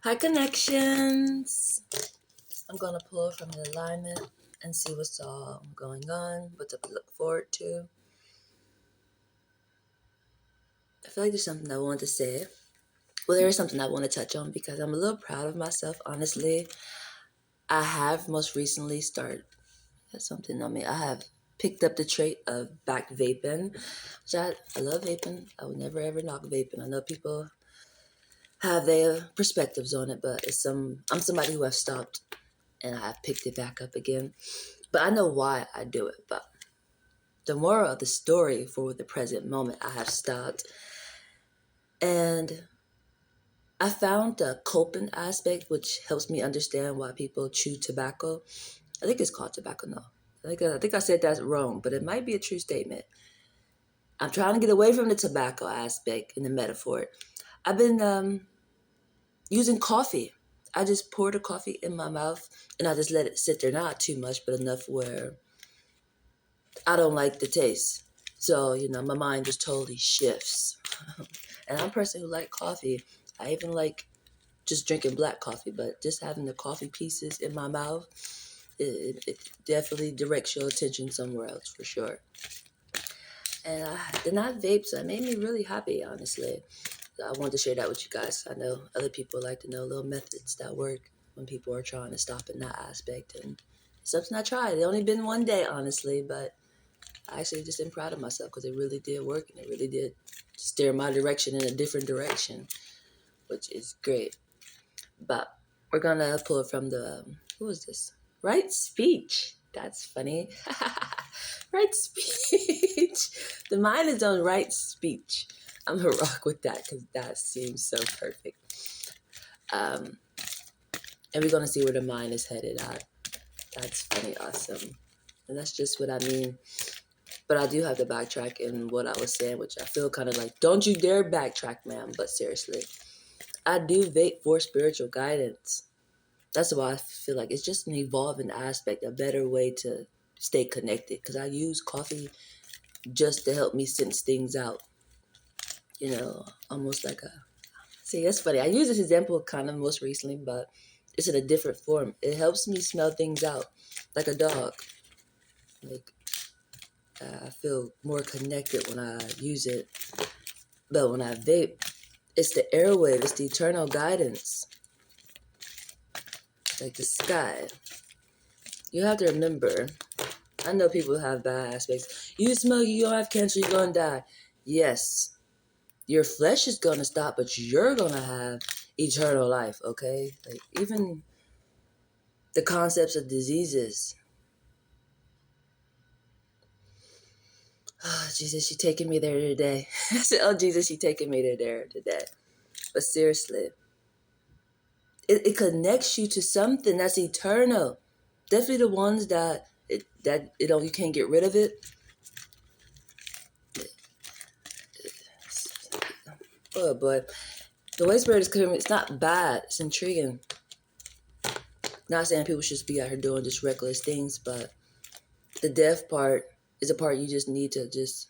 Hi, connections. I'm gonna pull from the alignment and see what's all going on, what to look forward to. I feel like there's something I want to say. Well, there is something I want to touch on because I'm a little proud of myself, honestly. I have most recently started that's something on me. I have picked up the trait of back vaping. Which I love vaping. I would never ever knock vaping. I know people have their perspectives on it, but I'm somebody who have stopped and I have picked it back up again. But I know why I do it. But the moral of the story for the present moment, I have stopped. And I found the coping aspect, which helps me understand why people chew tobacco. I think it's called tobacco, no. I think I said that wrong, but it might be a true statement. I'm trying to get away from the tobacco aspect in the metaphor. I've been using coffee. I just pour the coffee in my mouth and I just let it sit there, not too much, but enough where I don't like the taste. So, my mind just totally shifts. And I'm a person who like coffee. I even like just drinking black coffee, but just having the coffee pieces in my mouth, it definitely directs your attention somewhere else for sure. And I did not vape, so it made me really happy, honestly. So I wanted to share that with you guys. I know other people like to know little methods that work when people are trying to stop in that aspect. And it's something I tried. It only been one day, honestly, but I actually just am proud of myself because it really did work and it really did steer my direction in a different direction, which is great. But we're gonna pull it from the who is this? Right speech. That's funny. Right speech. The mind is on right speech. I'm gonna rock with that because that seems so perfect. Um, and we're gonna see where the mind is headed at. That's funny, awesome, and that's just what I mean. But I do have to backtrack in what I was saying, which I feel kind of like, don't you dare backtrack, ma'am. But seriously, I do vape for spiritual guidance. That's why I feel like it's just an evolving aspect, a better way to stay connected. Because I use coffee just to help me sense things out. Almost like a. See, that's funny. I use this example kind of most recently, but it's in a different form. It helps me smell things out, like a dog. Like I feel more connected when I use it. But when I vape, it's the airwave, it's the eternal guidance, like the sky. You have to remember, I know people have bad aspects. You smoke, you don't have cancer, you're going to die. Yes, your flesh is going to stop, but you're going to have eternal life, okay? Like, even the concepts of diseases. Oh, Jesus, you're taking me there today. I said, oh, Jesus, you're taking me there today. But seriously, it connects you to something that's eternal. Definitely the ones that you can't get rid of it. Oh boy, the way spirit is coming, it's not bad. It's intriguing. Not saying people should just be out here doing just reckless things, but the death part is a part you just need to just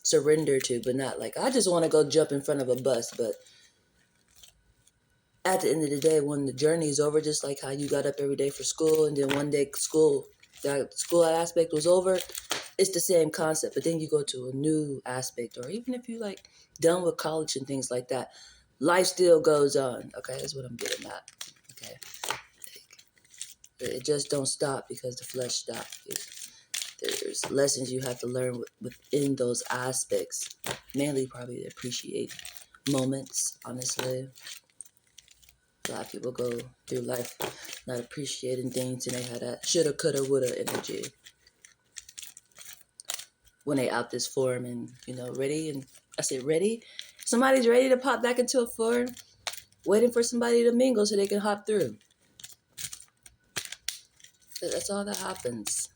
surrender to, but not like I just want to go jump in front of a bus. But at the end of the day, when the journey is over, just like how you got up every day for school, and then one day that school aspect was over, it's the same concept. But then you go to a new aspect, or even if you like done with college and things like that, life still goes on. Okay, that's what I'm getting at. Okay, it just don't stop because the flesh stopped. There's lessons you have to learn within those aspects. Mainly, probably to appreciate moments. Honestly, a lot of people go through life not appreciating things, and they had that shoulda, coulda, woulda energy when they out this form and ready. And I said ready. Somebody's ready to pop back into a form, waiting for somebody to mingle so they can hop through. That's all that happens.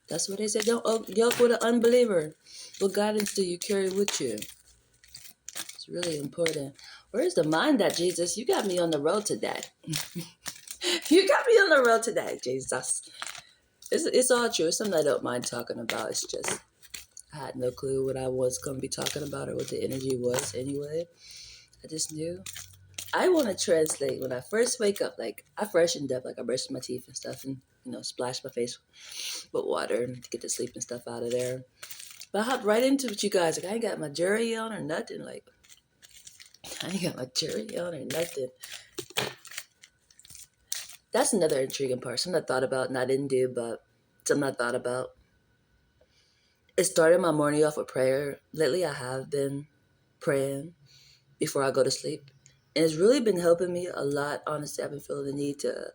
That's what they said. Don't yoke with an unbeliever. What guidance do you carry with you? It's really important. Where's the mind at, Jesus? You got me on the road today. You got me on the road today, Jesus. It's all true. It's something I don't mind talking about. It's just I had no clue what I was going to be talking about or what the energy was anyway. I just knew. I want to translate when I first wake up. Like, I freshened up, like I brushed my teeth and stuff and, splashed my face with water to get the sleep and stuff out of there. But I hopped right into it, you guys. Like, I ain't got my jury on or nothing. Like, I ain't got my jury on or nothing. That's another intriguing part. Something I thought about and I didn't do, but something I thought about. It started my morning off with prayer. Lately, I have been praying before I go to sleep. And it's really been helping me a lot. Honestly, I've been feeling the need to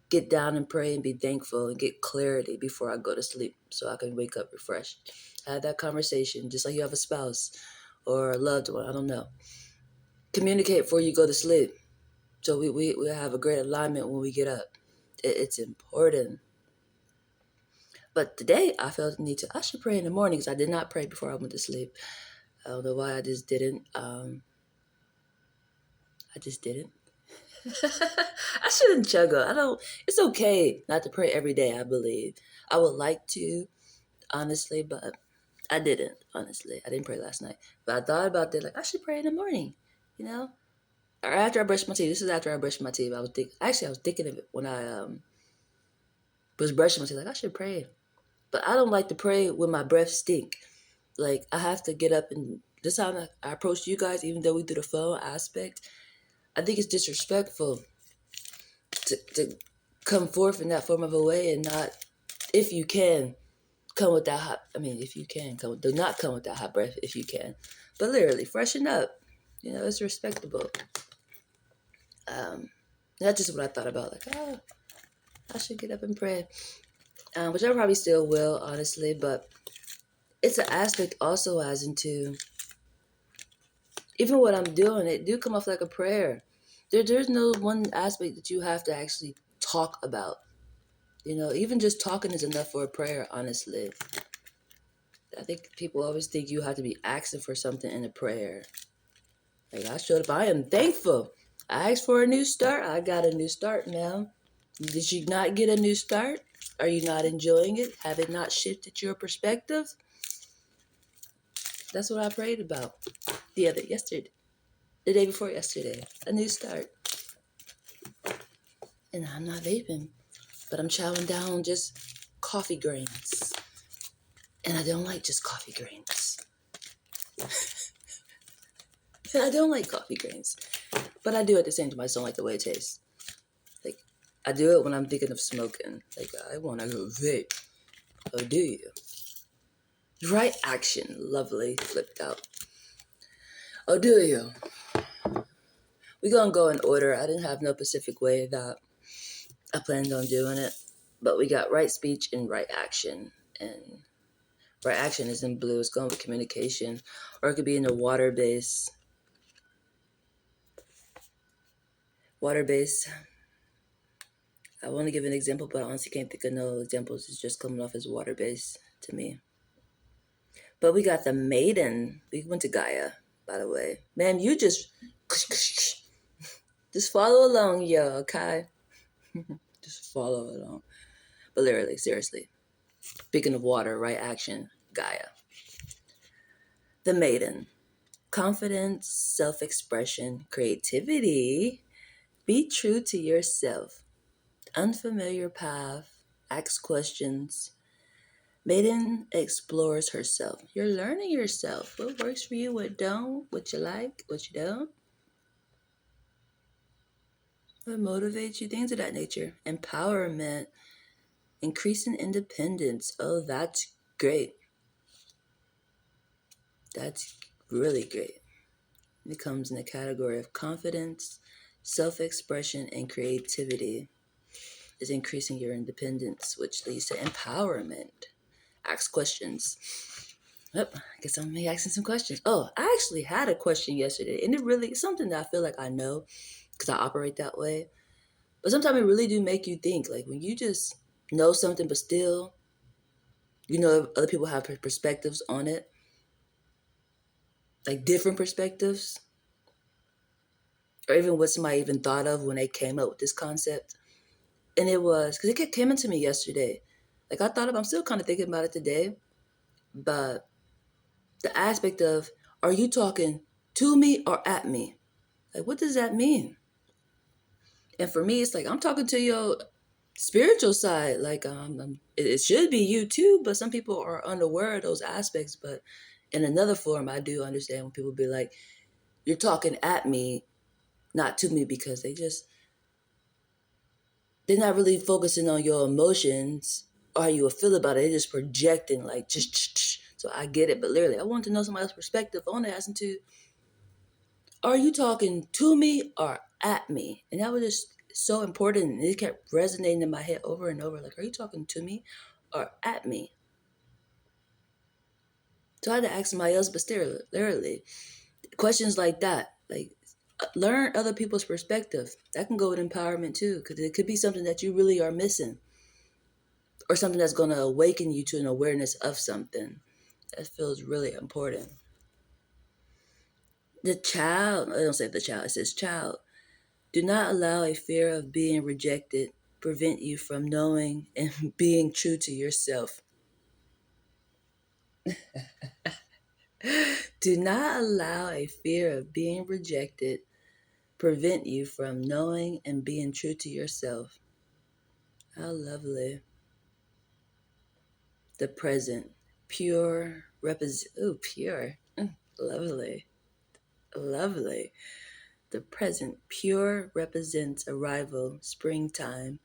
get down and pray and be thankful and get clarity before I go to sleep so I can wake up refreshed. Have that conversation, just like you have a spouse or a loved one, I don't know. Communicate before you go to sleep so we have a great alignment when we get up. It's important. But today I felt the need to, I should pray in the morning because I did not pray before I went to sleep. I don't know why I just didn't. I just didn't. I shouldn't juggle. It's okay not to pray every day, I believe. I would like to, honestly, but I didn't, honestly. I didn't pray last night. But I thought about that, like, I should pray in the morning, you know? Or after I brushed my teeth. This is after I brushed my teeth. I was thinking of it when I was brushing my teeth, like, I should pray. But I don't like to pray when my breath stink. Like, I have to get up and, this time I approach you guys, even though we do the phone aspect, I think it's disrespectful to come forth in that form of a way and not, if you can, come with that hot, if you can, do not come with that hot breath if you can. But literally, freshen up. It's respectable. That's just what I thought about. Like, I should get up and pray. Which I probably still will, honestly, but it's an aspect also as into, even what I'm doing, it do come off like a prayer. There's no one aspect that you have to actually talk about. Even just talking is enough for a prayer, honestly. I think people always think you have to be asking for something in a prayer. Like, I showed up, I am thankful. I asked for a new start, I got a new start now. Did you not get a new start? Are you not enjoying it? Have it not shifted your perspective? That's what I prayed about the day before yesterday. A new start. And I'm not vaping, but I'm chowing down just coffee grains. And I don't like just coffee grains. I don't like coffee grains. But I do at the same time. I just don't like the way it tastes. Like, I do it when I'm thinking of smoking. Like, I want to go vape. Oh, do you? Right action. Lovely. Flipped out. Oh, do you? We're going to go in order. I didn't have no specific way that I planned on doing it. But we got right speech and right action. And right action is in blue. It's going with communication. Or it could be in the water base. Water base. I want to give an example, but I honestly can't think of no examples. It's just coming off as water base to me. But we got the maiden. We went to Gaia, by the way. Ma'am, you just follow along, yo, okay? Just follow along. But literally, seriously. Speaking of water, right action, Gaia. The maiden. Confidence, self-expression, creativity. Be true to yourself. Unfamiliar path. Ask questions. Maiden explores herself. You're learning yourself. What works for you, what don't, what you like, what you don't. What motivates you, things of that nature. Empowerment, increasing independence. Oh, that's great. That's really great. It comes in the category of confidence, self-expression, and creativity. Is increasing your independence, which leads to empowerment. Ask questions. Yep, I guess I'm gonna be asking some questions. Oh, I actually had a question yesterday, and it's something that I feel like I know because I operate that way. But sometimes it really do make you think, like when you just know something, but still, other people have perspectives on it, like different perspectives, or even what somebody even thought of when they came up with this concept. And it was, because it came into me yesterday. Like I'm still kind of thinking about it today, but The aspect of, are you talking to me or at me? Like, what does that mean? And for me, it's like, I'm talking to your spiritual side. Like, it should be you too, but some people are unaware of those aspects. But in another form, I do understand when people be like, you're talking at me, not to me, because they're not really focusing on your emotions or how you will feel about it. They're just projecting, like, just. So I get it, but literally, I want to know somebody else's perspective. I want to ask them to, are you talking to me or at me? And that was just so important. And it kept resonating in my head over and over. Like, are you talking to me or at me? So I had to ask somebody else, but still, literally, questions like that, like, learn other people's perspective. That can go with empowerment too, because it could be something that you really are missing, or something that's going to awaken you to an awareness of something. That feels really important. The child, I don't say the child, it says child. Do not allow a fear of being rejected prevent you from knowing and being true to yourself. Do not allow a fear of being rejected prevent you from knowing and being true to yourself. How lovely. The present, pure, pure. Lovely, lovely. The present, pure, represents arrival, springtime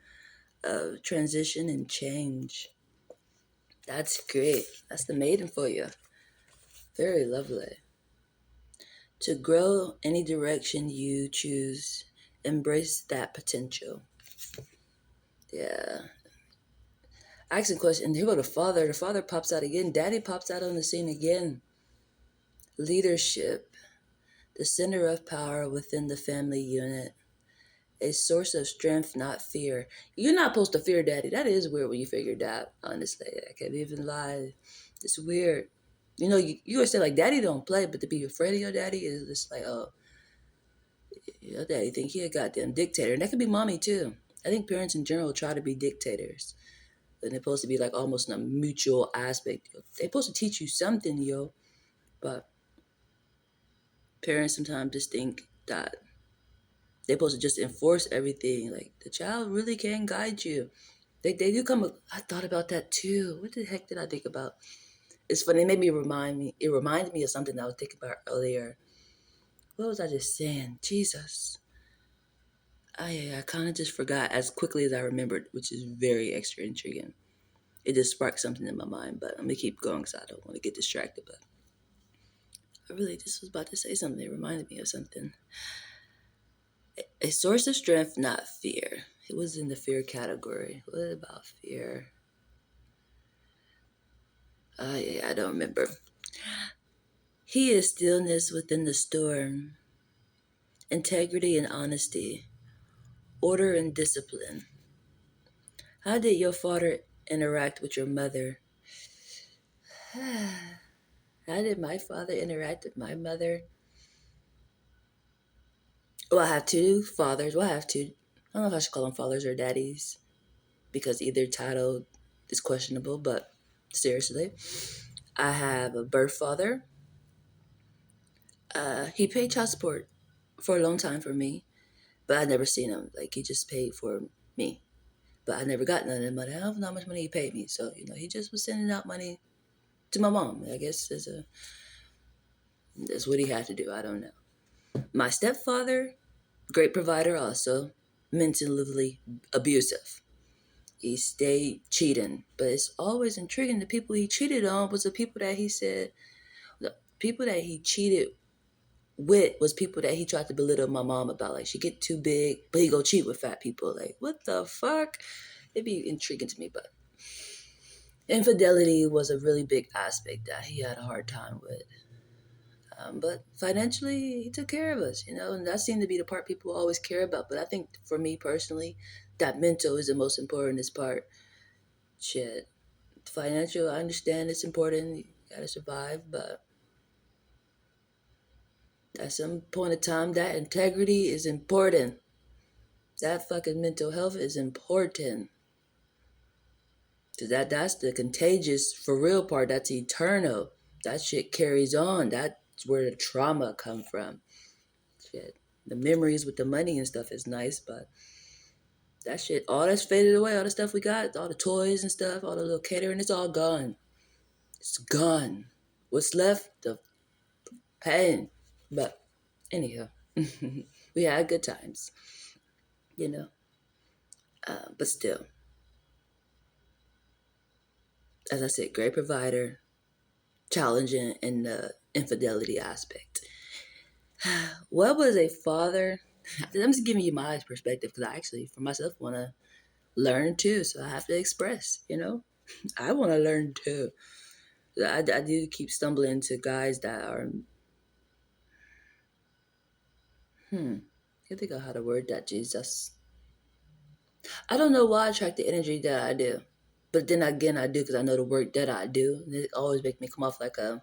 of transition and change. That's great. That's the maiden for you. Very lovely. To grow any direction you choose, embrace that potential. Yeah. Asking a question, and here go the father. The father pops out again. Daddy pops out on the scene again. Leadership, the center of power within the family unit. A source of strength, not fear. You're not supposed to fear daddy. That is weird when you figure that, honestly. I can't even lie. It's weird. You know, you always say, like, daddy don't play, but to be afraid of your daddy is just like, oh, your daddy think he a goddamn dictator. And that could be mommy, too. I think parents in general try to be dictators. And they're supposed to be, like, almost in a mutual aspect. They're supposed to teach you something, yo. But parents sometimes just think that they're supposed to just enforce everything. Like, the child really can guide you. They do come. I thought about that too. What the heck did I think about? It's funny. It made me remind me. It reminded me of something I was thinking about earlier. What was I just saying? Jesus. I kind of just forgot as quickly as I remembered, which is very extra intriguing. It just sparked something in my mind, but I'm gonna keep going because I don't want to get distracted. But I really just was about to say something. It reminded me of something. A source of strength, not fear. It was in the fear category. What about fear? I don't remember. He is stillness within the storm, integrity and honesty, order and discipline. How did your father interact with your mother? How did my father interact with my mother? Well, I have two fathers. Well, I have two. I don't know if I should call them fathers or daddies because either title is questionable, but seriously. I have a birth father. He paid child support for a long time for me, but I never seen him. Like, he just paid for me. But I never got none of that money. I don't know how much money he paid me. So, he just was sending out money to my mom. I guess that's what he had to do. I don't know. My stepfather, great provider also, mentally abusive. He stayed cheating. But it's always intriguing. The people he cheated on was the people that he said, the people that he cheated with was people that he tried to belittle my mom about. Like, she get too big, but he go cheat with fat people. Like, what the fuck? It'd be intriguing to me, but infidelity was a really big aspect that he had a hard time with. But financially, he took care of us, and that seemed to be the part people always care about. But I think for me personally, that mental is the most important part. Shit. Financial, I understand it's important. You gotta survive, but at some point in time, that integrity is important. That fucking mental health is important. Cause that's the contagious for real part. That's eternal. that shit carries on. That's where the trauma come from. Shit. The memories with the money and stuff is nice, but that shit, all that's faded away. All the stuff we got, all the toys and stuff, all the little catering, it's all gone. It's gone. What's left? The pain. But anyhow, we had good times, you know. But still, as I said, great provider, challenging in the infidelity aspect. What was a father? I'm just giving you my perspective because I actually, for myself, want to learn too. So I have to express, I want to learn too. I do keep stumbling into guys that are, I can't think of how to word that, Jesus. I don't know why I attract the energy that I do. But then again, I do because I know the work that I do. And it always makes me come off like a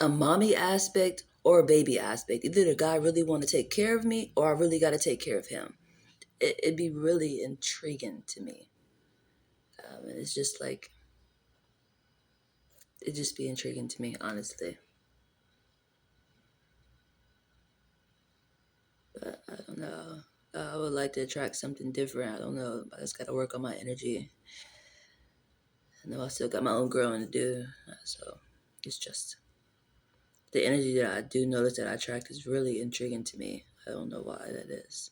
mommy aspect or a baby aspect. Either the guy really want to take care of me or I really got to take care of him. It'd be really intriguing to me. And it's just like, it'd just be intriguing to me, honestly. But I don't know. I would like to attract something different. I don't know. I just got to work on my energy. I know I still got my own growing to do. So it's just the energy that I do notice that I attract is really intriguing to me. I don't know why that is.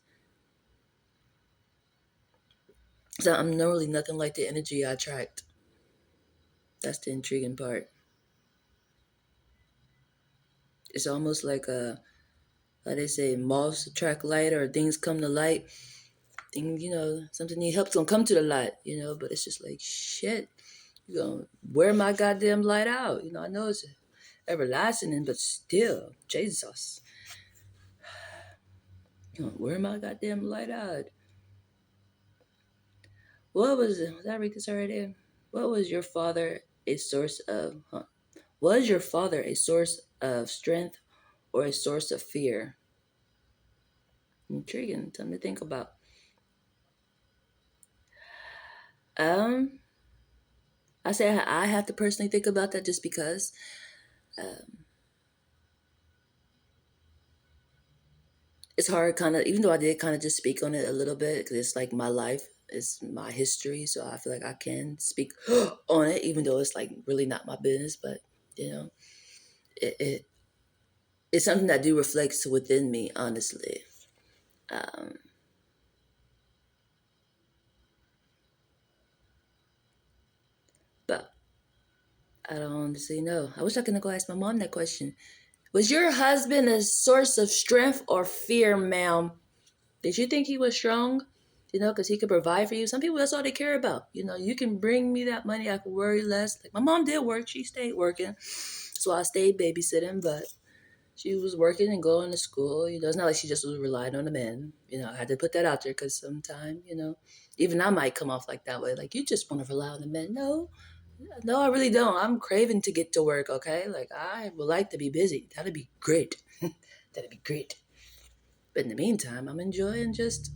So I'm normally nothing like the energy I attract. That's the intriguing part. It's almost like how they say, moths attract light or things come to light. Something need help's gonna come to the light, but it's just like, shit, you gonna wear my goddamn light out. I know it's everlasting, but still, Jesus. You gonna wear my goddamn light out. What was it? Did I read this already? What was your father a source of? Was your father a source of strength or a source of fear? Intriguing. Something to think about. Um, I say I have to personally think about that just because. Um, it's hard, kind of, even though I did kind of just speak on it a little bit, because it's like my life, it's my history, so I feel like I can speak on it, even though it's like really not my business. But you know, it, it it's something that do reflects within me, honestly. Um, but I don't honestly know. I wish I could go ask my mom that question. Was your husband a source of strength or fear, ma'am? Did you think he was strong? Because he could provide for you. Some people, that's all they care about. You can bring me that money, I could worry less. Like my mom did work, she stayed working. So I stayed babysitting, but she was working and going to school. It's not like she just was relying on the men. I had to put that out there because sometimes, even I might come off like that way. Like, you just want to rely on the men. No, I really don't. I'm craving to get to work, okay? Like, I would like to be busy. That'd be great. That'd be great. But in the meantime, I'm enjoying just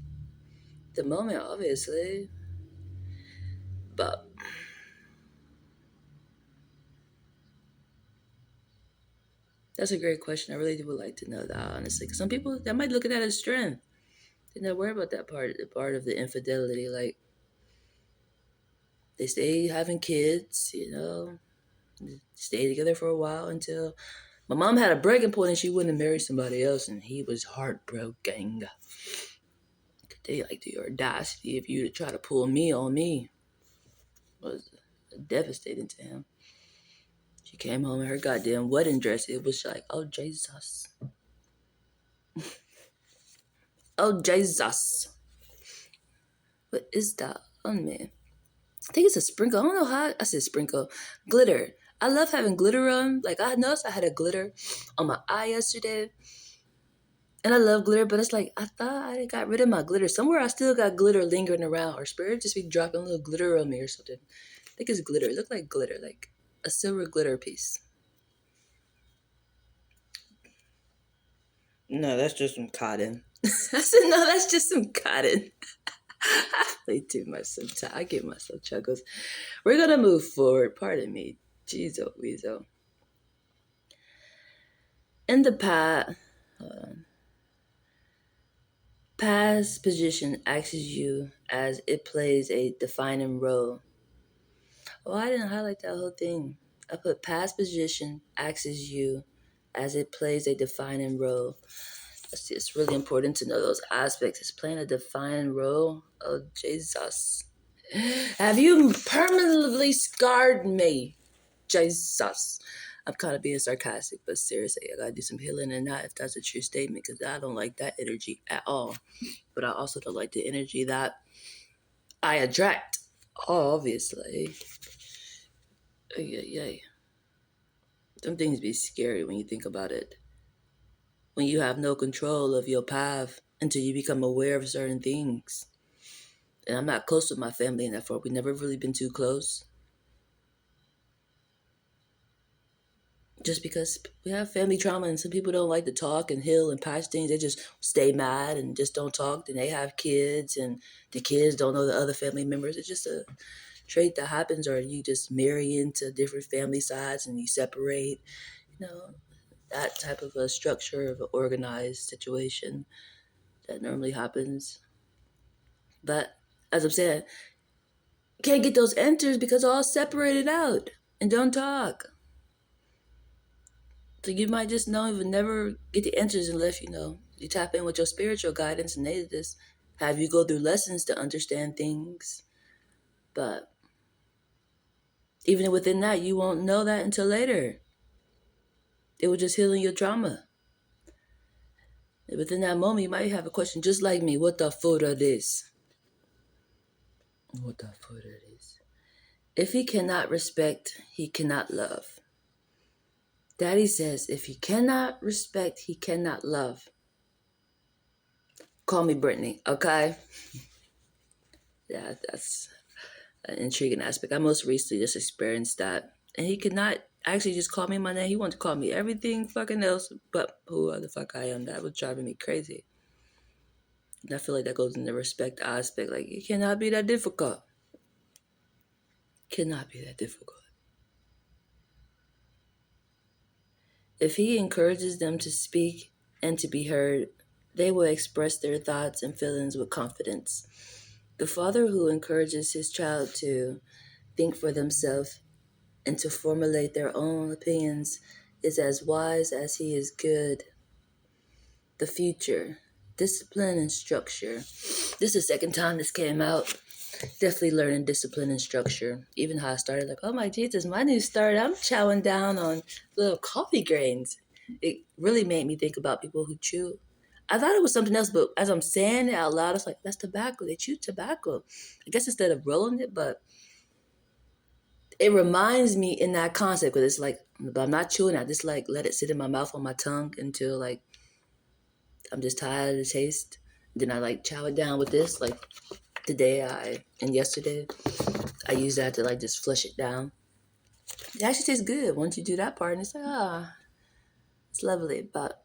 the moment, obviously. But that's a great question. I really would like to know that, honestly. Because some people, that might look at that as strength. They're not worried about that part, the part of the infidelity. Like, they stay having kids, stay together for a while until my mom had a breaking point and she wouldn't marry somebody else, and he was heartbroken. They like the audacity of you to try to pull me on me was devastating to him. She came home in her goddamn wedding dress. It was like, oh Jesus. Oh Jesus. What is that on me? I think it's a sprinkle. I don't know how I said sprinkle. Glitter. I love having glitter on. Like, I noticed I had a glitter on my eye yesterday. And I love glitter, but it's like I thought I got rid of my glitter. Somewhere I still got glitter lingering around, or spirit just be dropping a little glitter on me or something. I think it's glitter. It looked like glitter, like a silver glitter piece. No, that's just some cotton. I said, no, that's just some cotton. I play too much sometimes. I give myself chuckles. We're gonna move forward. Pardon me. Jeez, oh, weasel. In the past position acts you as it plays a defining role. Oh, I didn't highlight that whole thing. I put past position acts you as it plays a defining role. It's really important to know those aspects. It's playing a defining role. Oh, Jesus. Have you permanently scarred me? Jesus. I'm kind of being sarcastic, but seriously, I gotta do some healing in that if that's a true statement, because I don't like that energy at all. But I also don't like the energy that I attract. Obviously. Yeah. Some things be scary when you think about it. When you have no control of your path until you become aware of certain things. And I'm not close with my family, and therefore we've never really been too close. Just because we have family trauma and some people don't like to talk and heal and patch things, they just stay mad and just don't talk. Then they have kids and the kids don't know the other family members. It's just a trait that happens, or you just marry into different family sides and you separate. You know, that type of a structure of an organized situation that normally happens. But as I'm saying, can't get those enters because all separated out and don't talk. So you might just not even never get the answers unless you tap in with your spiritual guidance and they just have you go through lessons to understand things. But even within that, you won't know that until later. It was just healing your trauma. And within that moment, you might have a question just like me. What the foot of this? What the foot of this? If he cannot respect, he cannot love. Daddy says, if he cannot respect, he cannot love. Call me Brittany, okay? Yeah, that's an intriguing aspect. I most recently just experienced that. And he could not actually just call me my name. He wanted to call me everything fucking else but who the fuck I am. That was driving me crazy. And I feel like that goes in the respect aspect. Like, it cannot be that difficult. Cannot be that difficult. If he encourages them to speak and to be heard, they will express their thoughts and feelings with confidence. The father who encourages his child to think for themselves and to formulate their own opinions is as wise as he is good. The future, discipline and structure. This is the second time this came out. Definitely learning discipline and structure. Even how I started, like, oh my Jesus, my new start, I'm chowing down on little coffee grains. It really made me think about people who chew. I thought it was something else, but as I'm saying it out loud, it's like, that's tobacco. They chew tobacco. I guess instead of rolling it, but it reminds me in that concept because it's like, but I'm not chewing. I just like let it sit in my mouth on my tongue until like I'm just tired of the taste. Then I like chow it down with this. Like and yesterday, I use that to like just flush it down. It actually tastes good once you do that part, and it's like it's lovely. But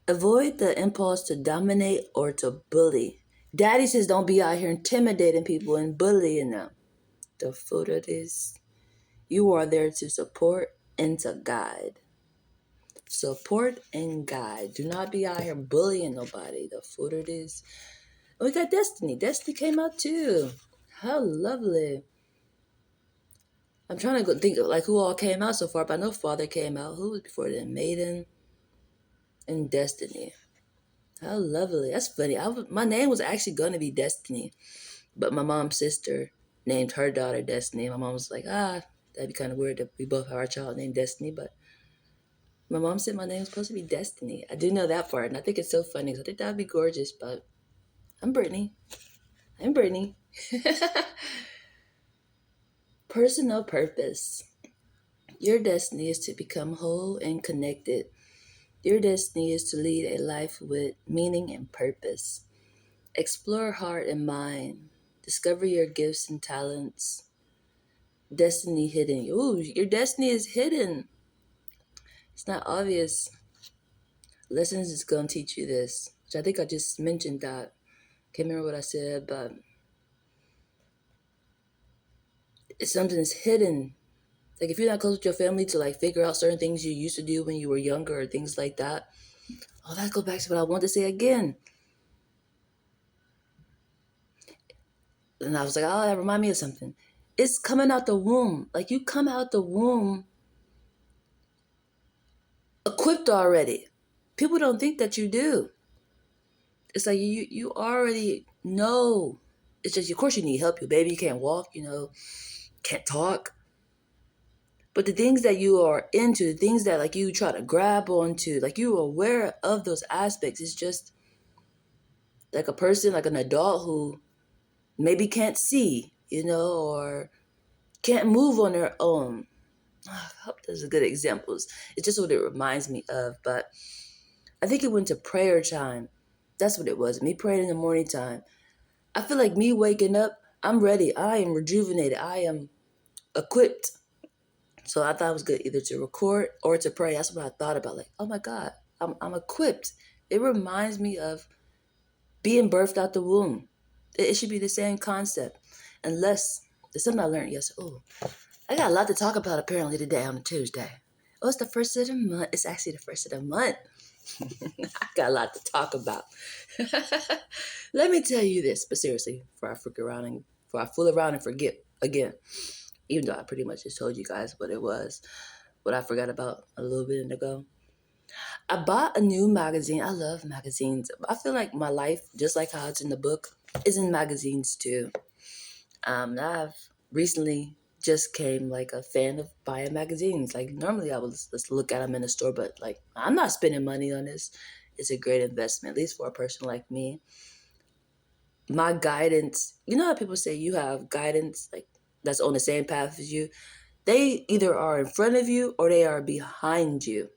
avoid the impulse to dominate or to bully. Daddy says don't be out here intimidating people and bullying them. The foot of this. You are there to support and to guide. Support and guide. Do not be out here bullying nobody. The foot of this. We got Destiny. Destiny came out too. How lovely. I'm trying to go think of like who all came out so far, but I know Father came out. Who was before then? Maiden and Destiny. How lovely. That's funny. My name was actually going to be Destiny, but my mom's sister named her daughter Destiny. My mom was like, that'd be kind of weird that we both have our child named Destiny, but my mom said my name's supposed to be Destiny. I do know that part, and I think it's so funny because I think that'd be gorgeous, but I'm Brittany. I'm Brittany. Personal purpose. Your destiny is to become whole and connected. Your destiny is to lead a life with meaning and purpose. Explore heart and mind. Discover your gifts and talents. Destiny hidden. Ooh, your destiny is hidden. It's not obvious. Lessons is going to teach you this. which I think I just mentioned that. Can't remember what I said, but it's something that's hidden. Like if you're not close with your family to like figure out certain things you used to do when you were younger or things like that. Oh, that goes back to what I want to say again. And I was like, oh, that remind me of something. It's coming out the womb. Like you come out the womb equipped already. People don't think that you do. It's like you already know. It's just, of course, you need help. Your baby can't walk, can't talk. But the things that you are into, the things that like you try to grab onto, like you're aware of those aspects. It's just like a person, like an adult who maybe can't see, or can't move on their own. I hope those are good examples. It's just what it reminds me of. But I think it went to prayer time. That's what it was. Me praying in the morning time. I feel like me waking up, I'm ready. I am rejuvenated. I am equipped. So I thought it was good either to record or to pray. That's what I thought about. Like, oh my God, I'm equipped. It reminds me of being birthed out the womb. It should be the same concept. Unless, there's something I learned yesterday. Oh, I got a lot to talk about apparently today on a Tuesday. Oh, it's the first of the month. It's actually the first of the month. I got a lot to talk about. Let me tell you this, but seriously, before I fool around and forget again, even though I pretty much just told you guys what it was, what I forgot about a little bit ago. I bought a new magazine. I love magazines. I feel like my life, just like how it's in the book, is in magazines too. I've recently just came like a fan of buying magazines. Like normally I would just look at them in the store, but like I'm not spending money on this. It's a great investment, at least for a person like me. My guidance, you know how people say you have guidance like that's on the same path as you? They either are in front of you or they are behind you.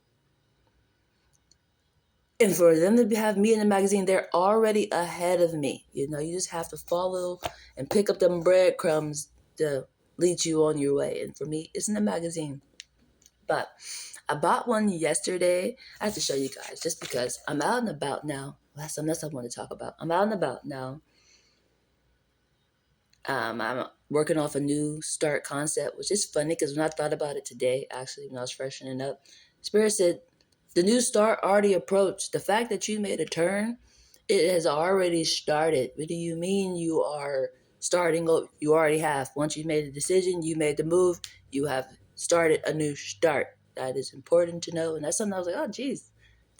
And for them to have me in the magazine, they're already ahead of me. You just have to follow and pick up them breadcrumbs to lead you on your way. And for me, it's in the magazine. But I bought one yesterday. I have to show you guys just because I'm out and about now. That's something else I want to talk about. I'm out and about now. I'm working off a new start concept, which is funny because when I thought about it today, actually, when I was freshening up, Spirit said, the new start already approached. The fact that you made a turn, it has already started. What do you mean you are starting? You already have. Once you made a decision, you made the move, you have started a new start. That is important to know. And that's something I was like, oh, geez,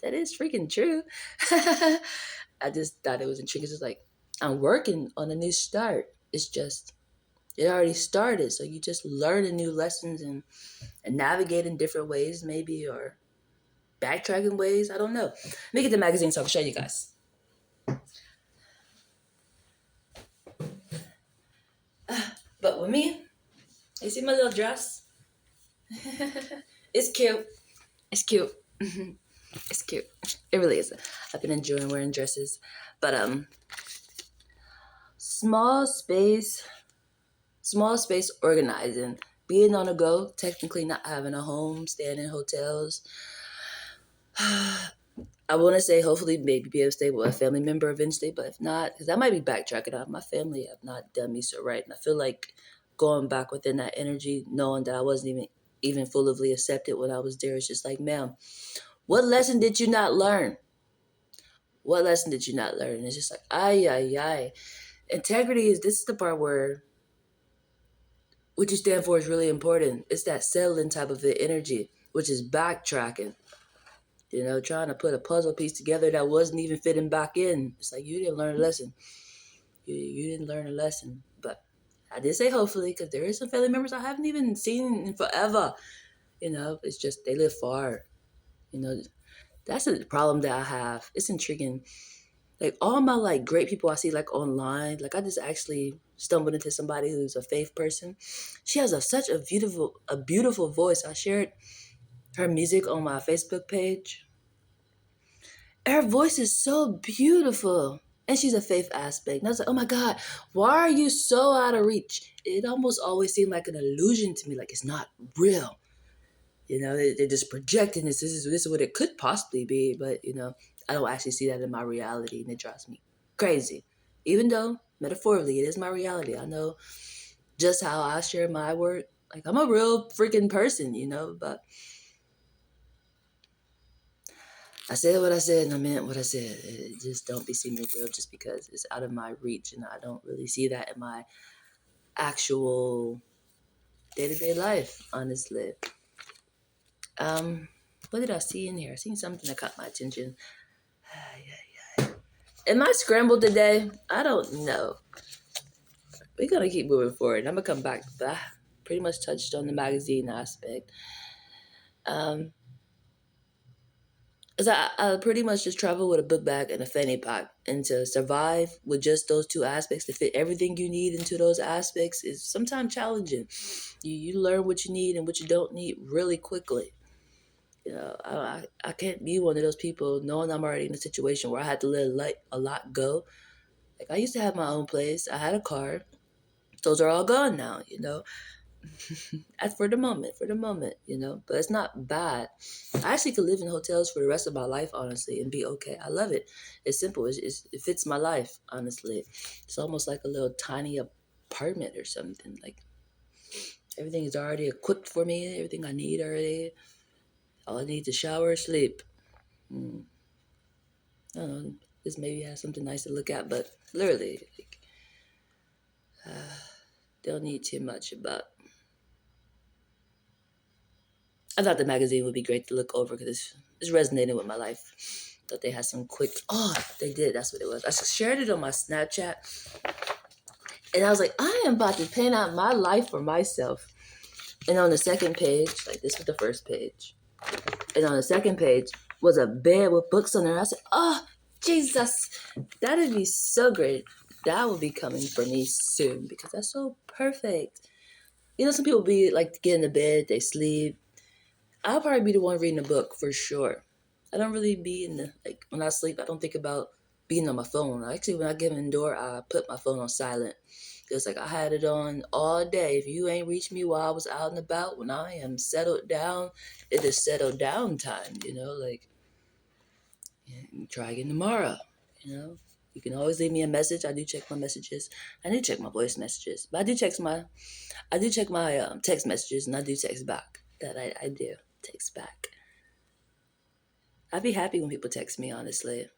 that is freaking true. I just thought it was intriguing. It's like, I'm working on a new start. It's just, it already started. So you just learning new lessons and navigating different ways, maybe, or backtracking ways. I don't know. Let me get the magazine so I can show you guys. But with me, you see my little dress? It's cute. It's cute. It's cute. It really is. I've been enjoying wearing dresses. But small space organizing. Being on the go, technically not having a home, staying in hotels. I want to say hopefully maybe be able to stay with a family member eventually, but if not, because I might be backtracking out. My family have not done me so right. And I feel like going back within that energy, knowing that I wasn't even fully accepted when I was there, it's just like, ma'am, what lesson did you not learn? What lesson did you not learn? It's just like, ay. Integrity this is the part where what you stand for is really important. It's that settling type of the energy, which is backtracking. Trying to put a puzzle piece together that wasn't even fitting back in. It's like you didn't learn a lesson. You didn't learn a lesson. But I did say hopefully, because there is some family members I haven't even seen in forever. It's just they live far. That's a problem that I have. It's intriguing. Like all my like great people I see like online, like I just actually stumbled into somebody who's a faith person. She has such a beautiful voice. I shared her music on my Facebook page. Her voice is so beautiful. And she's a faith aspect. And I was like, oh my God, why are you so out of reach? It almost always seemed like an illusion to me, like it's not real. They're just projecting this. This is what it could possibly be. But, I don't actually see that in my reality, and it drives me crazy. Even though metaphorically it is my reality, I know just how I share my work. Like I'm a real freaking person, but I said what I said and I meant what I said. It just don't be seeming real just because it's out of my reach and I don't really see that in my actual day-to-day life, honestly. Um, what did I see in here? I seen something that caught my attention. Am I scrambled today? I don't know. We're gonna keep moving forward. I'm gonna come back. But I pretty much touched on the magazine aspect. Um, Cause I pretty much just travel with a book bag and a fanny pack, and to survive with just those two aspects, to fit everything you need into those aspects, is sometimes challenging. You learn what you need and what you don't need really quickly. I can't be one of those people knowing I'm already in a situation where I had to let a lot go. Like I used to have my own place. I had a car. Those are all gone now. As for the moment, but it's not bad. I actually could live in hotels for the rest of my life, honestly, and be okay. I love it. It's simple. It fits my life, honestly. It's almost like a little tiny apartment or something. Like everything is already equipped for me. Everything I need already. All I need is shower, sleep. Mm, I don't know. This maybe has something nice to look at, but literally, like, don't need too much about. I thought the magazine would be great to look over because it's resonating with my life. Thought they had some quick. Oh, they did. That's what it was. I shared it on my Snapchat, and I was like, I am about to paint out my life for myself. And on the second page, like this was the first page, and on the second page was a bed with books on there. I said, oh, Jesus, that'd be so great. That will be coming for me soon because that's so perfect. Some people be like to get in the bed, they sleep. I'll probably be the one reading a book for sure. I don't really be like when I sleep, I don't think about being on my phone. Actually, when I get indoor, I put my phone on silent. It's like I had it on all day. If you ain't reached me while I was out and about, when I am settled down, it is settled down time, like try again tomorrow, you know. You can always leave me a message. I do check my messages. I do check my voice messages, but I do check my text messages, and I do text back. That I do text back. I'd be happy when people text me, honestly.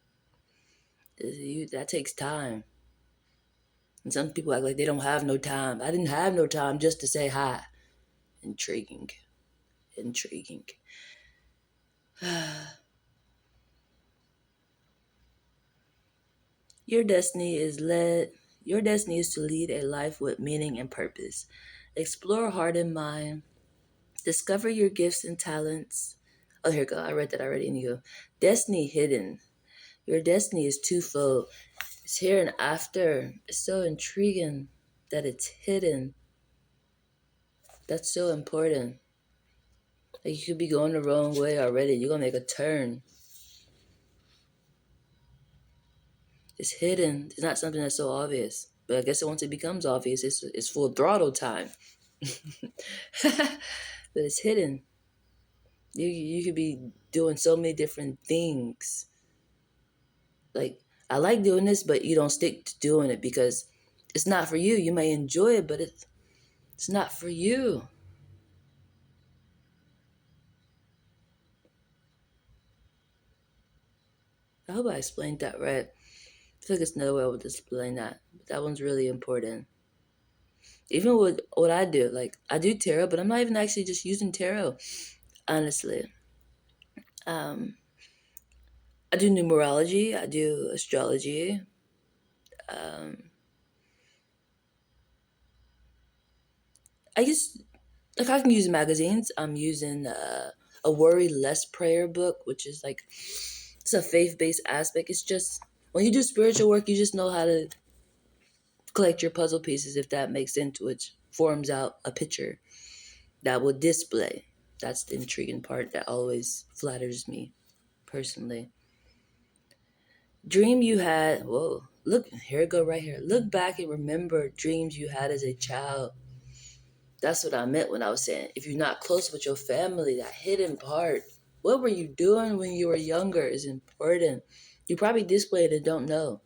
That takes time. And some people act like they don't have no time. I didn't have no time just to say hi. Intriguing. Intriguing. Your destiny is led. Your destiny is to lead a life with meaning and purpose. Explore heart and mind. Discover your gifts and talents. Oh, here we go. I read that already. And you go, destiny hidden. Your destiny is twofold. It's here and after. It's so intriguing that it's hidden. That's so important. Like you could be going the wrong way already. You're gonna make a turn. It's hidden. It's not something that's so obvious. But I guess once it becomes obvious, it's full throttle time. But it's hidden. You could be doing so many different things. Like I like doing this, but you don't stick to doing it because it's not for you. You may enjoy it, but it's not for you. I hope I explained that right. I feel like it's another way I would explain that. But that one's really important. Even with what I do, like I do tarot, but I'm not even actually just using tarot, honestly. Um, I do numerology, I do astrology. Um, I guess like I can use magazines. I'm using a Worry Less prayer book, which is like it's a faith based aspect. It's just when you do spiritual work, you just know how to collect your puzzle pieces, if that makes sense, which forms out a picture that will display. That's the intriguing part that always flatters me personally. Dream you had, whoa, look, here it go right here. Look back and remember dreams you had as a child. That's what I meant when I was saying, if you're not close with your family, that hidden part. What were you doing when you were younger is important. You probably displayed it and don't know.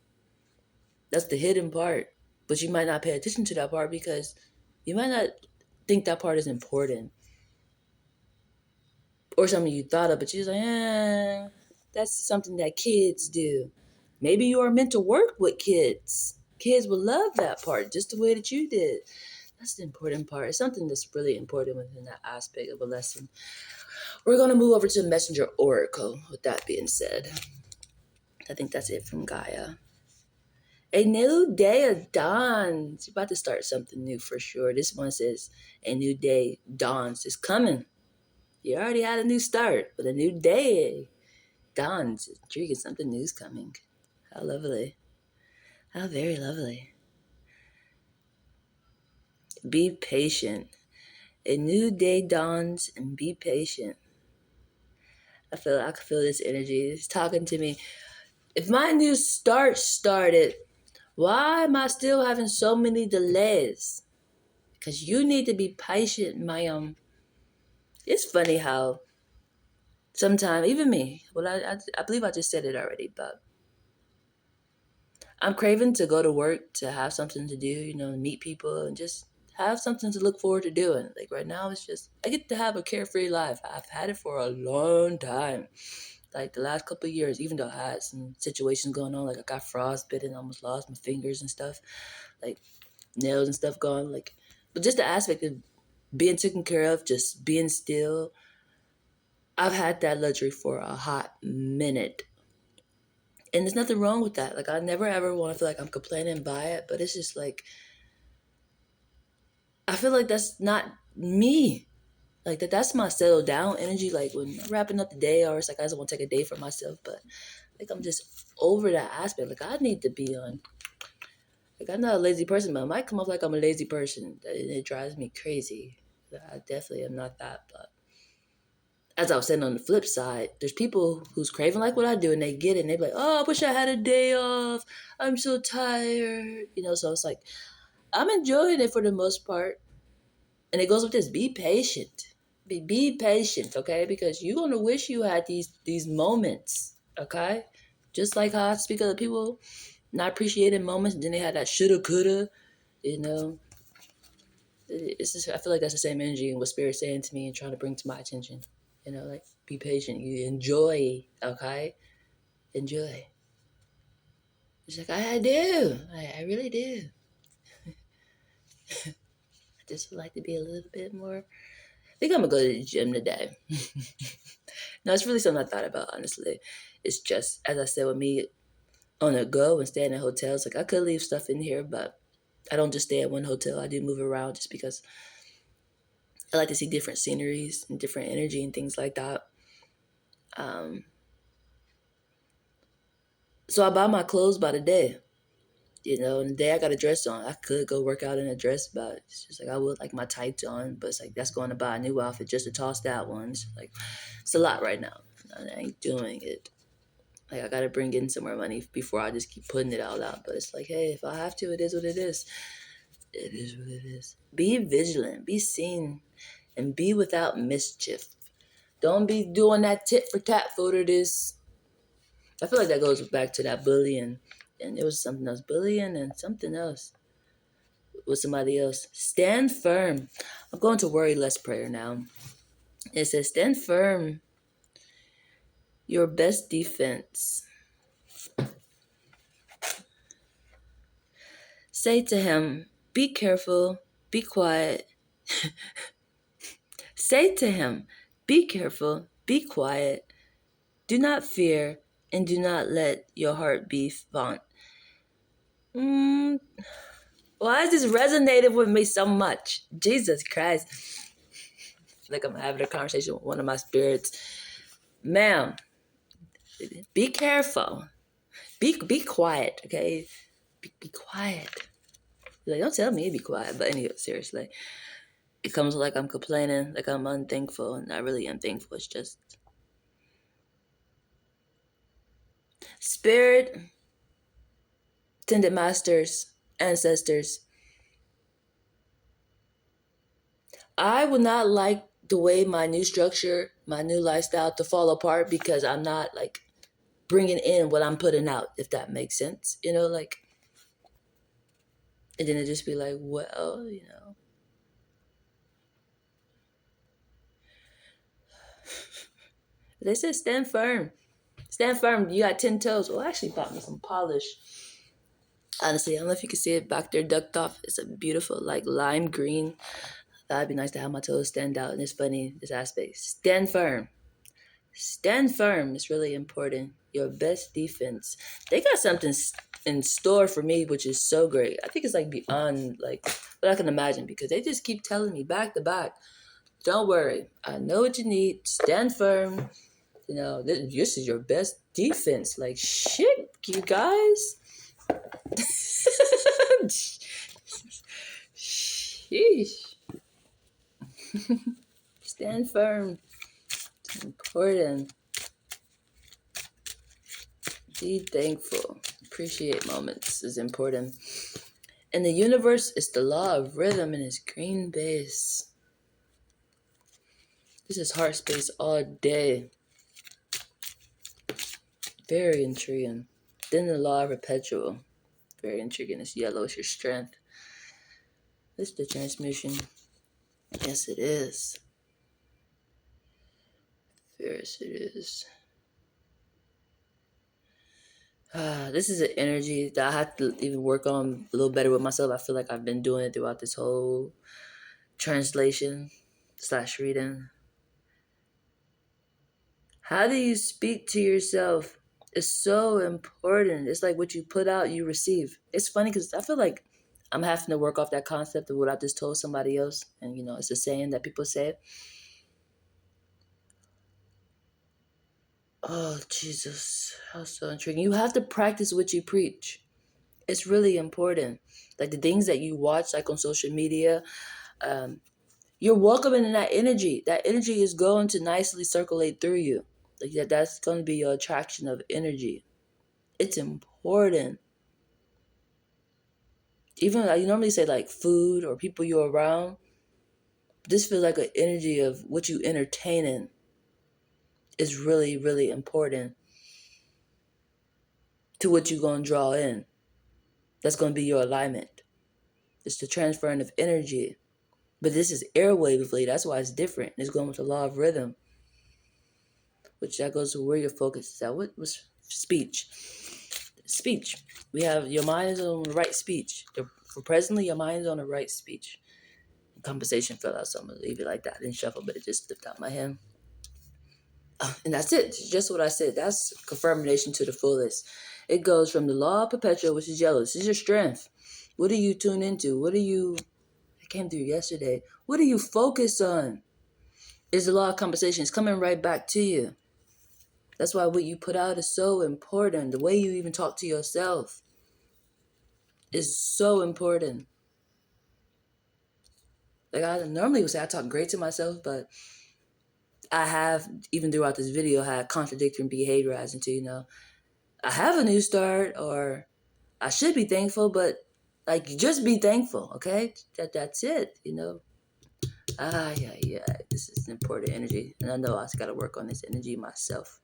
That's the hidden part. But you might not pay attention to that part because you might not think that part is important. Or something you thought of, but you're like, that's something that kids do. Maybe you are meant to work with kids. Kids will love that part just the way that you did. That's the important part. It's something that's really important within that aspect of a lesson. We're going to move over to Messenger Oracle. With that being said, I think that's it from Gaia. A new day dawns. You're about to start something new for sure. This one says, a new day dawns. It's coming. You already had a new start, but a new day dawns. It's intriguing. Something new's coming. How lovely. How very lovely. Be patient. A new day dawns and be patient. I can feel this energy. It's talking to me. If my new start started, why am I still having so many delays? Because you need to be patient, ma'am. It's funny how sometimes, even me, well, I believe I just said it already, but I'm craving to go to work, to have something to do, meet people and just have something to look forward to doing. Like right now, it's just, I get to have a carefree life. I've had it for a long time. Like the last couple of years, even though I had some situations going on, like I got frostbitten, almost lost my fingers and stuff, like nails and stuff gone. Like, but just the aspect of being taken care of, just being still. I've had that luxury for a hot minute. And there's nothing wrong with that. Like I never ever want to feel like I'm complaining by it, but it's just like I feel like that's not me. Like that's my settle down energy. Like when I'm wrapping up the day, or it's like I just want to take a day for myself. But like I'm just over that aspect. Like I need to be on. Like I'm not a lazy person, but I might come off like I'm a lazy person. It drives me crazy. I definitely am not that. But as I was saying, on the flip side, there's people who's craving like what I do, and they get it, and they be like, "Oh, I wish I had a day off. I'm so tired." So it's like I'm enjoying it for the most part. And it goes with this: be patient. Be patient, okay? Because you're gonna wish you had these moments, okay? Just like how I speak of the people not appreciating moments, and then they had that shoulda, coulda, you know. It's just, I feel like that's the same energy and what Spirit's saying to me and trying to bring to my attention. Like be patient. You enjoy, okay? Enjoy. It's like I do. I really do. I just would like to be a little bit more. I think I'm gonna go to the gym today. No, it's really something I thought about, honestly. It's just, as I said, with me on the go and staying in hotels, like I could leave stuff in here, but I don't just stay at one hotel. I do move around just because I like to see different sceneries and different energy and things like that. Um, so I buy my clothes by the day. And the day I got a dress on, I could go work out in a dress, but it's just like I would like my tights on, but it's like that's going to buy a new outfit just to toss that one. It's like it's a lot right now. I ain't doing it. Like I gotta bring in some more money before I just keep putting it all out. But it's like, hey, if I have to, it is what it is. It is what it is. Be vigilant, be seen, and be without mischief. Don't be doing that tit for tat photo this. I feel like that goes back to that bullying. And it was something else. Bullying and something else with somebody else. Stand firm. I'm going to worry less prayer now. It says, stand firm. Your best defense. Say to him, be careful, be quiet. Say to him, be careful, be quiet. Do not fear, and do not let your heart be fond. Why is this resonating with me so much? Jesus Christ. Like I'm having a conversation with one of my spirits. Ma'am, be careful. Be quiet, okay? Be quiet. Like, don't tell me to be quiet, but anyway, seriously. It comes like I'm complaining, like I'm unthankful, and not really unthankful. It's just spirit, tended masters, ancestors. I would not like the way my new structure, my new lifestyle to fall apart because I'm not like bringing in what I'm putting out, if that makes sense. Like, and then it just be like, well, they said stand firm. Stand firm. You got 10 toes. Well, I actually bought me some polish. Honestly, I don't know if you can see it back there ducked off. It's a beautiful, like, lime green. That'd be nice to have my toes stand out. And it's funny, this aspect. Stand firm. Stand firm. It's really important. Your best defense. They got something in store for me, which is so great. I think it's like beyond like what I can imagine because they just keep telling me back to back. Don't worry. I know what you need. Stand firm. This is your best defense. Like, shit, you guys. Sheesh. Stand firm. It's important. Be thankful. Appreciate moments is important. In the universe, it's the law of rhythm and its green base. This is heart space all day. Very intriguing. Then the law of perpetual. Very intriguing. It's yellow. It's your strength. This is the transmission. Yes, it is. Yes, it is. This is an energy that I have to even work on a little better with myself. I feel like I've been doing it throughout this whole translation / reading. How do you speak to yourself? It's so important. It's like what you put out, you receive. It's funny because I feel like I'm having to work off that concept of what I just told somebody else. And, it's a saying that people say. Oh, Jesus. How so intriguing. You have to practice what you preach. It's really important. Like the things that you watch, like on social media, you're welcoming in that energy. That energy is going to nicely circulate through you. Like that's going to be your attraction of energy. It's important. Even like you normally say like food or people you're around. This feels like an energy of what you entertain in is really, really important to what you're going to draw in. That's going to be your alignment. It's the transferring of energy. But this is airwavely. That's why it's different. It's going with the law of rhythm, which that goes to where your focus is at. What was speech? Speech. We have your mind is on the right speech. For presently, your mind is on the right speech. Conversation fell out, so I'm going to leave it like that. I didn't shuffle, but it just slipped out my hand. And that's it. Just what I said. That's confirmation to the fullest. It goes from the law of perpetual, which is yellow. This is your strength. What do you tune into? I came through yesterday. What do you focus on? Is the law of compensation. It's coming right back to you. That's why what you put out is so important. The way you even talk to yourself is so important. Like I normally would say I talk great to myself, but I have, even throughout this video, had contradictory behavior as into, I have a new start or I should be thankful, but like just be thankful, okay? That's it, Yeah. This is an important energy. And I know I just gotta work on this energy myself.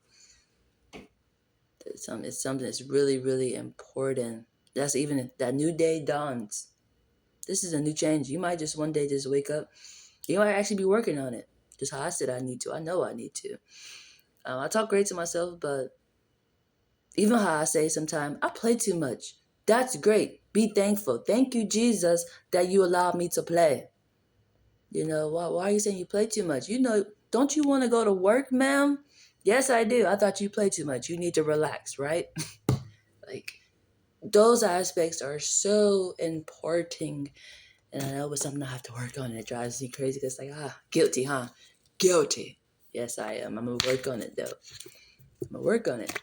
It's something that's really, really important. That's even that new day dawns. This is a new change. You might just one day just wake up. You might actually be working on it. Just how I said I need to. I know I need to. I talk great to myself, but even how I say sometimes, I play too much. That's great. Be thankful. Thank you, Jesus, that you allowed me to play. Why are you saying you play too much? Don't you want to go to work, ma'am? Yes, I do. I thought you play too much. You need to relax, right? Like, those aspects are so important. And I know it's something I have to work on. And it drives me crazy because it's like, guilty, huh? Guilty. Yes, I am. I'm going to work on it, though. I'm going to work on it.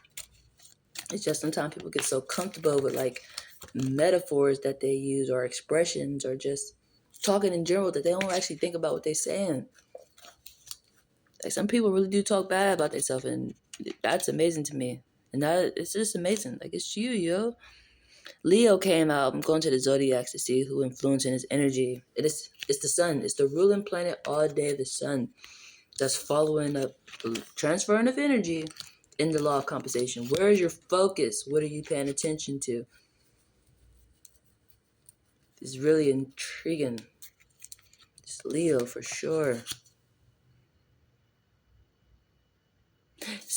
It's just sometimes people get so comfortable with, like, metaphors that they use or expressions or just talking in general that they don't actually think about what they're saying. Like, some people really do talk bad about themselves, and that's amazing to me. And that it's just amazing. Like, it's you, yo. Leo came out. I'm going to the zodiacs to see who influencing his energy. It's the sun. It's the ruling planet all day. The sun that's following up, transferring of energy in the law of compensation. Where is your focus? What are you paying attention to? It's really intriguing. It's Leo for sure.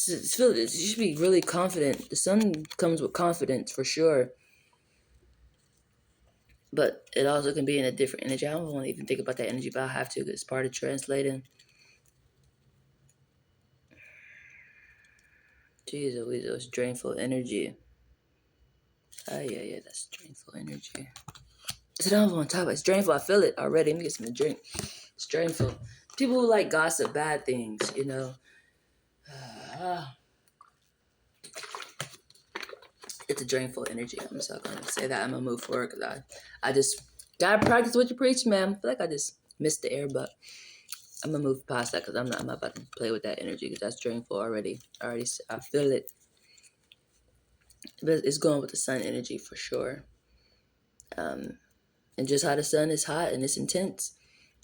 You should be really confident. The sun comes with confidence for sure. But it also can be in a different energy. I don't want to even think about that energy, but I have to because it's part of translating. Jeez, it's drainful energy. Yeah, that's drainful energy. It's what I was on top of. It's drainful. I feel it already. Let me get some to drink. It's drainful. People who like gossip, bad things, you know. It's a drainful energy. I'm just not gonna say that. I'm gonna move forward because I just gotta practice what you preach, man. I feel like I just missed the air, but I'm gonna move past that because I'm not about to play with that energy because that's drainful already. I feel it. But it's going with the sun energy for sure. And just how the sun is hot and it's intense,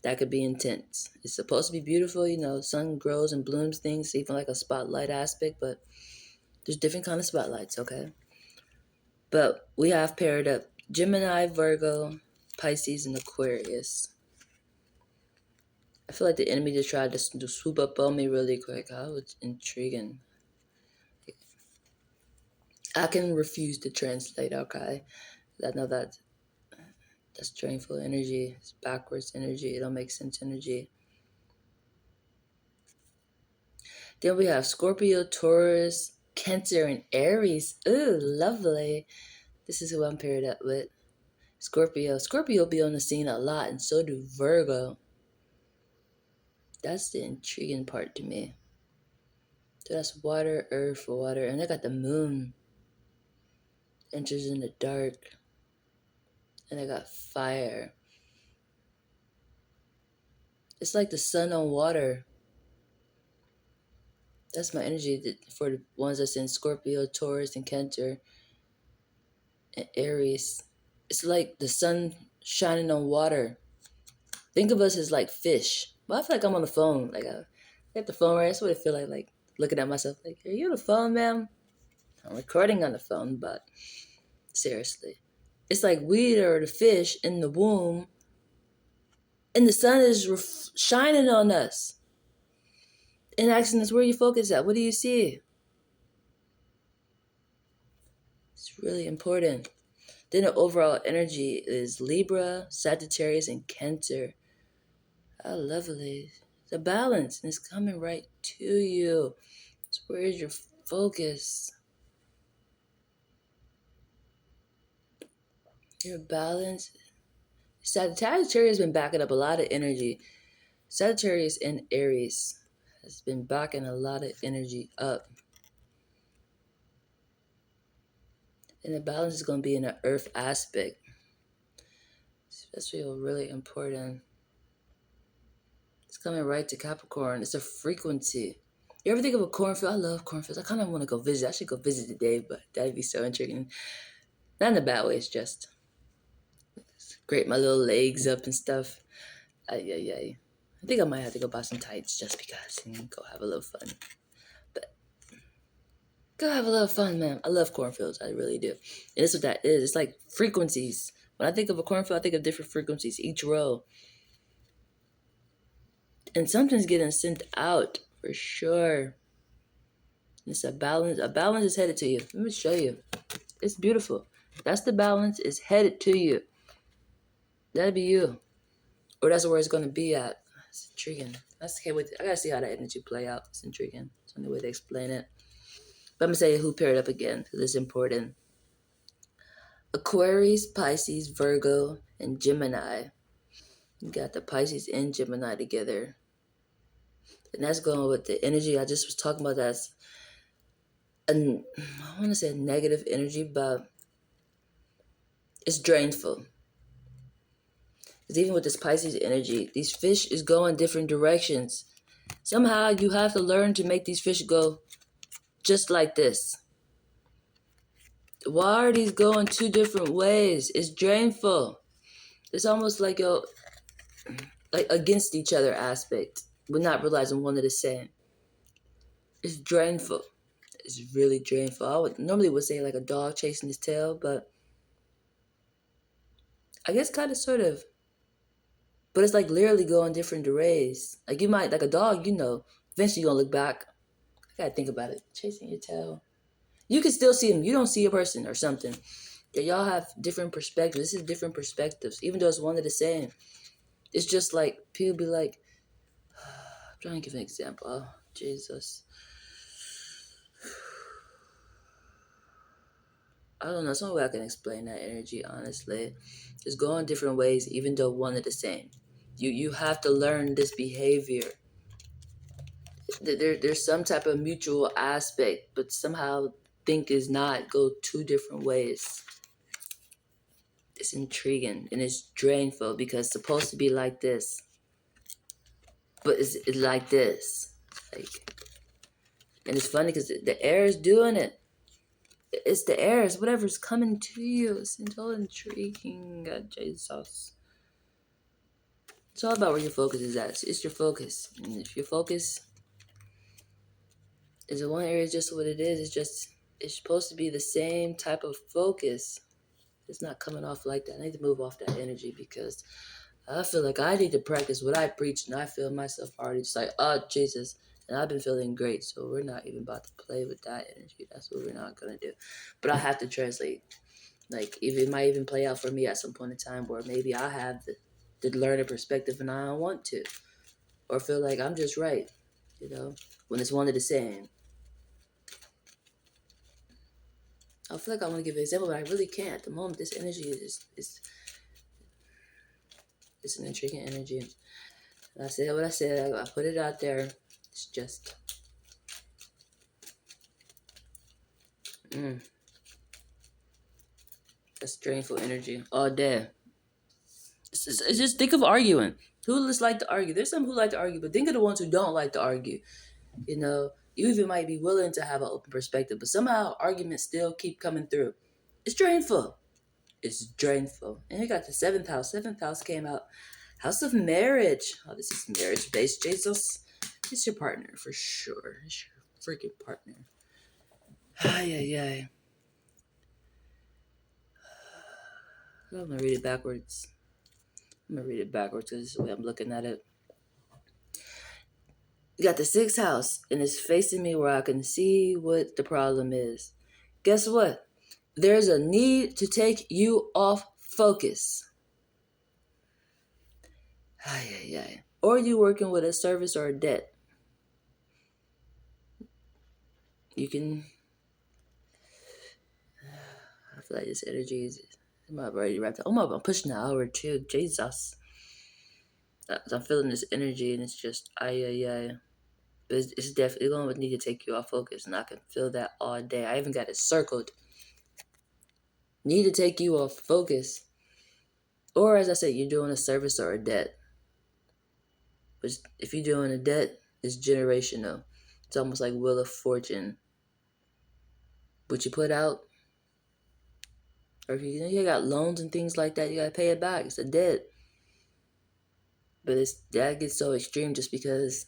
that could be intense. It's supposed to be beautiful, you know, sun grows and blooms things, even like a spotlight aspect, but there's different kind of spotlights, okay? But we have paired up Gemini, Virgo, Pisces, and Aquarius. I feel like the enemy just tried to swoop up on me really quick. That was intriguing. I can refuse to translate, okay? I know that's drainful energy. It's backwards energy. It don't make sense energy. Then we have Scorpio, Taurus, Cancer, and Aries. Ooh, lovely. This is who I'm paired up with. Scorpio. Scorpio be on the scene a lot, and so do Virgo. That's the intriguing part to me. So that's water, earth, water. And I got the moon. Enters in the dark. And I got fire. It's like the sun on water. That's my energy for the ones that's in Scorpio, Taurus, and Cancer, and Aries. It's like the sun shining on water. Think of us as like fish. Well, I feel like I'm on the phone. Like I got the phone right. That's what I feel like looking at myself. Like, are you on the phone, ma'am? I'm recording on the phone, but seriously, it's like we are the fish in the womb, and the sun is shining on us and asking us, where you focus at? What do you see? It's really important. Then the overall energy is Libra, Sagittarius, and Cancer. How lovely. The balance is coming right to you. So where is your focus? Your balance. Sagittarius has been backing up a lot of energy. Sagittarius and Aries has been backing a lot of energy up. And the balance is going to be in the earth aspect. That's really important. It's coming right to Capricorn. It's a frequency. You ever think of a cornfield? I love cornfields. I kind of want to go visit. I should go visit today, but that'd be so intriguing. Not in a bad way. It's great. My little legs up and stuff. I think I might have to go buy some tights just because and go have a little fun. But go have a little fun, man. I love cornfields. I really do. And that's what that is. It's like frequencies. When I think of a cornfield, I think of different frequencies, each row. And something's getting sent out for sure. It's a balance. A balance is headed to you. Let me show you. It's beautiful. That's the balance. It's headed to you. That'd be you. Or that's where it's going to be at. It's intriguing. I gotta see how that energy play out. It's intriguing. It's the only way to explain it. But I'm going to say who paired up again because it's important. Aquarius, Pisces, Virgo, and Gemini. You got the Pisces and Gemini together. And that's going with the energy I just was talking about. That's I want to say negative energy, but it's drainful. Because even with this Pisces energy, these fish is going different directions. Somehow you have to learn to make these fish go just like this. Why are these going two different ways? It's drainful. It's almost like a like against each other aspect, but not realizing one of the same. It's drainful. It's really drainful. I would normally would say like a dog chasing his tail, but I guess kind of sort of. But it's like literally going different ways. Like you might like a dog, eventually you're gonna look back. I gotta think about it. Chasing your tail. You can still see him. You don't see a person or something. Yeah, y'all have different perspectives. This is different perspectives, even though it's one of the same. It's just like people be like, I'm trying to give an example. Oh, Jesus. I don't know. Some way I can explain that energy, honestly. It's going different ways, even though one of the same. You have to learn this behavior. There's some type of mutual aspect, but somehow think is not go two different ways. It's intriguing and it's drainful because it's supposed to be like this, but it's like this. Like, and it's funny because the air is doing it. It's the air. It's whatever's coming to you. It's all intriguing. God, Jesus. It's all about where your focus is at. It's your focus. And if your focus is in one area, just what it is, it's supposed to be the same type of focus. It's not coming off like that. I need to move off that energy because I feel like I need to practice what I preach, and I feel myself already just like, oh, Jesus. And I've been feeling great, so we're not even about to play with that energy. That's what we're not going to do. But I have to translate. Like, it might even play out for me at some point in time where maybe I have the learner perspective and I don't want to. Or feel like I'm just right, when it's one of the same. I feel like I want to give an example, but I really can't. At the moment, this energy is it's an intriguing energy. And I said what I said. I put it out there. It's just... That's drainful energy all day. It's just think of arguing. Who just like to argue? There's some who like to argue, but think of the ones who don't like to argue. You even might be willing to have an open perspective, but somehow arguments still keep coming through. It's drainful. It's drainful. And you got the seventh house. Seventh house came out. House of marriage. Oh, this is marriage based. Jesus. It's your partner for sure. It's your freaking partner. Ay, ay, ay. I'm going to read it backwards. because this is the way I'm looking at it. You got the sixth house, and it's facing me where I can see what the problem is. Guess what? There's a need to take you off focus. Ay, ay, ay. Or you working with a service or a debt. You can... I feel like this energy is... I'm already wrapped up. I'm pushing an hour too. Jesus. I'm feeling this energy, and it's just... Ay, ay, ay. But it's definitely going to need to take you off focus, and I can feel that all day. I even got it circled. Need to take you off focus. Or, as I said, you're doing a service or a debt. But if you're doing a debt, it's generational. It's almost like Wheel of Fortune. What you put out, or if you got loans and things like that, you got to pay it back. It's a debt. But that gets so extreme just because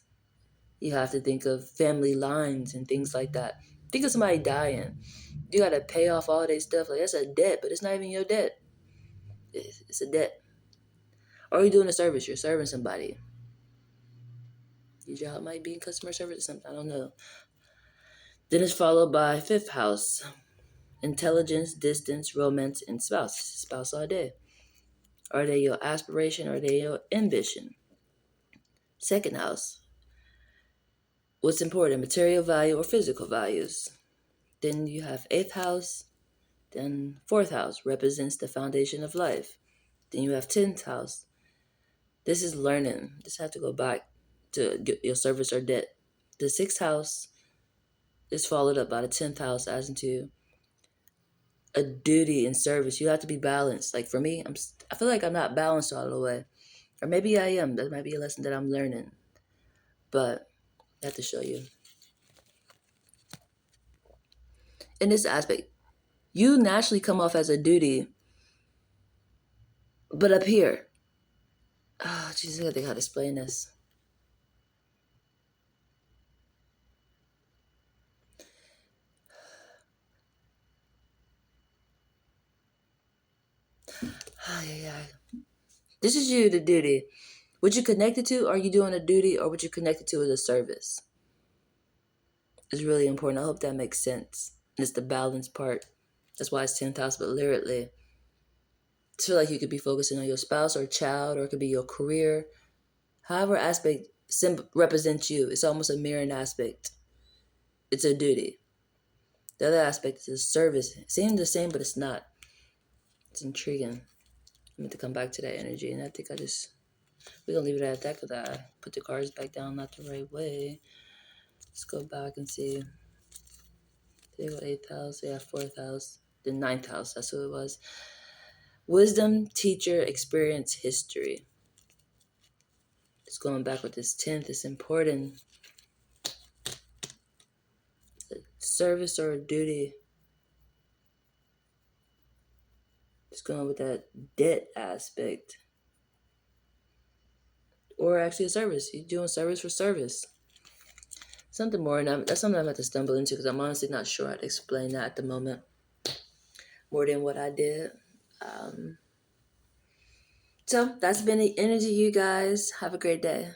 you have to think of family lines and things like that. Think of somebody dying. You got to pay off all their stuff. Like, that's a debt, but it's not even your debt. It's a debt. Or you're doing a service. You're serving somebody. Your job might be in customer service or something. I don't know. Then it's followed by fifth house. Intelligence, distance, romance, and spouse. Spouse all day. Are they your aspiration or are they your ambition? Second house. What's important? Material value or physical values? Then you have eighth house. Then fourth house represents the foundation of life. Then you have 10th house. This is learning. This has to go back to your service or debt. The 6th house is followed up by the 10th house as into a duty and service. You have to be balanced. Like for me, I feel like I'm not balanced all the way. Or maybe I am. That might be a lesson that I'm learning. But I have to show you. In this aspect, You naturally come off as a duty, but up here, oh, Jesus, I gotta think how to explain this. Oh, yeah. This is you, the duty. What you connected to, are you doing a duty, or what you connected to is a service? It's really important. I hope that makes sense. And it's the balance part. That's why it's 10th house, but literally, I feel like you could be focusing on your spouse or child, or it could be your career. However aspect represents you, it's almost a mirroring aspect. It's a duty. The other aspect is a service. It seems the same, but it's not. It's intriguing. I meant to come back to that energy, and I think we're gonna leave it at that because I put the cards back down not the right way. Let's go back and see. They go 8th house, yeah, 4th house, the 9th house, that's what it was. Wisdom, teacher, experience, history. It's going back with this 10th, it's important. Service or duty. It's going with that debt aspect. Or actually a service. You're doing service for service. Something more, and that's something I'm about to stumble into because I'm honestly not sure how to explain that at the moment. More than what I did. So that's been the energy, you guys. Have a great day.